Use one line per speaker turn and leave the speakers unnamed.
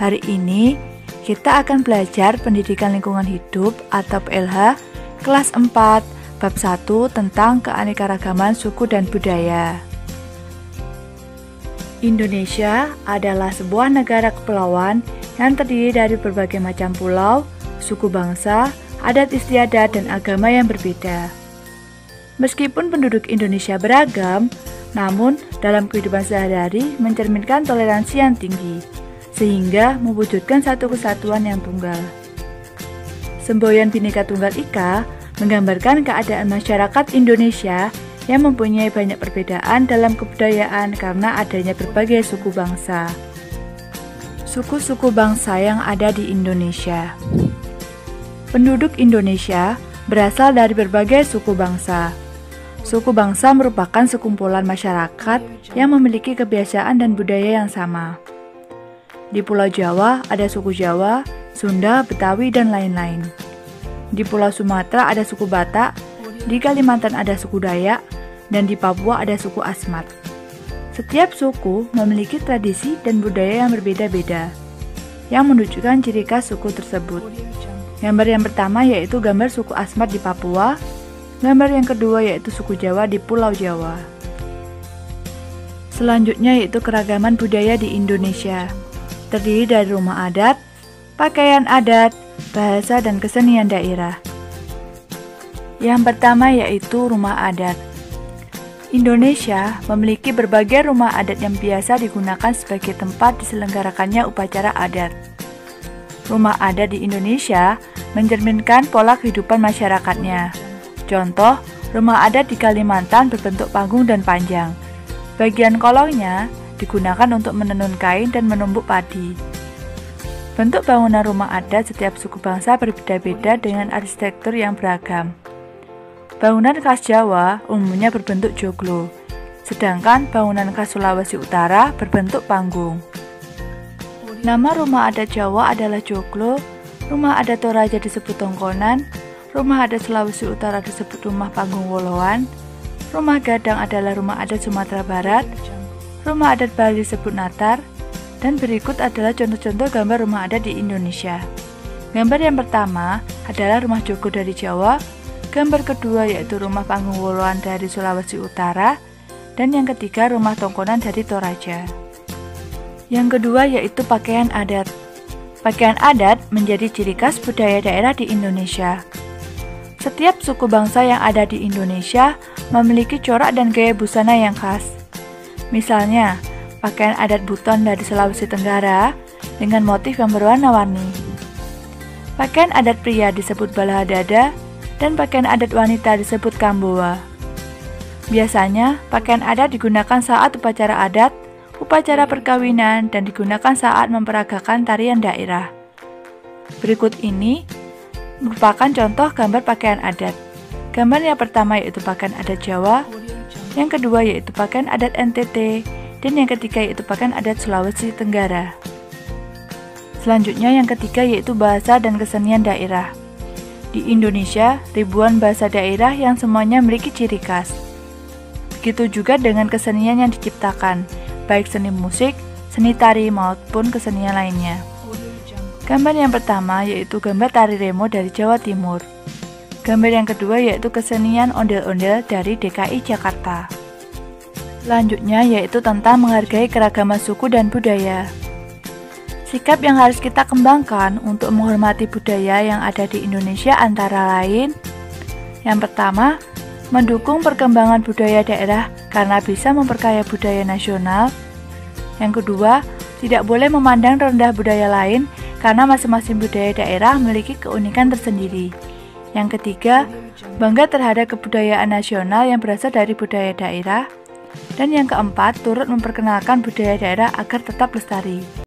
Hari ini kita akan belajar Pendidikan Lingkungan Hidup atau PLH kelas 4 bab 1 tentang keanekaragaman suku dan budaya. Indonesia adalah sebuah negara kepulauan yang terdiri dari berbagai macam pulau, suku bangsa, adat istiadat, dan agama yang berbeda. Meskipun penduduk Indonesia beragam, namun dalam kehidupan sehari-hari mencerminkan toleransi yang tinggi, sehingga mewujudkan satu kesatuan yang tunggal. Semboyan Bhinneka Tunggal Ika menggambarkan keadaan masyarakat Indonesia yang mempunyai banyak perbedaan dalam kebudayaan karena adanya berbagai suku bangsa. Suku-suku bangsa yang ada di Indonesia. Penduduk Indonesia berasal dari berbagai suku bangsa. Suku bangsa merupakan sekumpulan masyarakat yang memiliki kebiasaan dan budaya yang sama. Di Pulau Jawa ada suku Jawa, Sunda, Betawi, dan lain-lain. Di Pulau Sumatera ada suku Batak, di Kalimantan ada suku Dayak, dan di Papua ada suku Asmat. Setiap suku memiliki tradisi dan budaya yang berbeda-beda, yang menunjukkan ciri khas suku tersebut. Gambar yang pertama yaitu gambar suku Asmat di Papua, gambar yang kedua yaitu suku Jawa di Pulau Jawa. Selanjutnya yaitu keragaman budaya di Indonesia, terdiri dari rumah adat, pakaian adat, bahasa, dan kesenian daerah. Yang pertama yaitu rumah adat. Indonesia memiliki berbagai rumah adat yang biasa digunakan sebagai tempat diselenggarakannya upacara adat. Rumah adat di Indonesia mencerminkan pola kehidupan masyarakatnya. Contoh, rumah adat di Kalimantan berbentuk panggung dan panjang. Bagian kolongnya digunakan untuk menenun kain dan menumbuk padi. Bentuk bangunan rumah adat setiap suku bangsa berbeda-beda dengan arsitektur yang beragam. Bangunan khas Jawa umumnya berbentuk joglo, sedangkan bangunan khas Sulawesi Utara berbentuk panggung. Nama rumah adat Jawa adalah joglo, rumah adat Toraja disebut tongkonan, rumah adat Sulawesi Utara disebut rumah panggung woloan, rumah gadang adalah rumah adat Sumatera Barat, rumah adat Bali disebut natar, dan berikut adalah contoh-contoh gambar rumah adat di Indonesia. Gambar yang pertama adalah rumah joglo dari Jawa, gambar kedua yaitu rumah panggung woloan dari Sulawesi Utara, dan yang ketiga rumah tongkonan dari Toraja. Yang kedua yaitu pakaian adat. Pakaian adat menjadi ciri khas budaya daerah di Indonesia. Setiap suku bangsa yang ada di Indonesia memiliki corak dan gaya busana yang khas. Misalnya, pakaian adat Buton dari Sulawesi Tenggara dengan motif yang berwarna-warni. Pakaian adat pria disebut balahadada, dan pakaian adat wanita disebut kambowa. Biasanya, pakaian adat digunakan saat upacara adat, upacara perkawinan, dan digunakan saat memperagakan tarian daerah. Berikut ini merupakan contoh gambar pakaian adat. Gambar yang pertama yaitu pakaian adat Jawa, yang kedua yaitu pakaian adat NTT, dan yang ketiga yaitu pakaian adat Sulawesi Tenggara. Selanjutnya yang ketiga yaitu bahasa dan kesenian daerah. Di Indonesia, ribuan bahasa daerah yang semuanya memiliki ciri khas. Begitu juga dengan kesenian yang diciptakan, baik seni musik, seni tari, maupun kesenian lainnya. Gambar yang pertama yaitu gambar tari remo dari Jawa Timur. Gambar yang kedua yaitu kesenian ondel-ondel dari DKI Jakarta. Selanjutnya yaitu tentang menghargai keragaman suku dan budaya. Sikap yang harus kita kembangkan untuk menghormati budaya yang ada di Indonesia antara lain: yang pertama, mendukung perkembangan budaya daerah karena bisa memperkaya budaya nasional. Yang kedua, tidak boleh memandang rendah budaya lain karena masing-masing budaya daerah memiliki keunikan tersendiri. Yang ketiga, bangga terhadap kebudayaan nasional yang berasal dari budaya daerah. Dan yang keempat, turut memperkenalkan budaya daerah agar tetap lestari.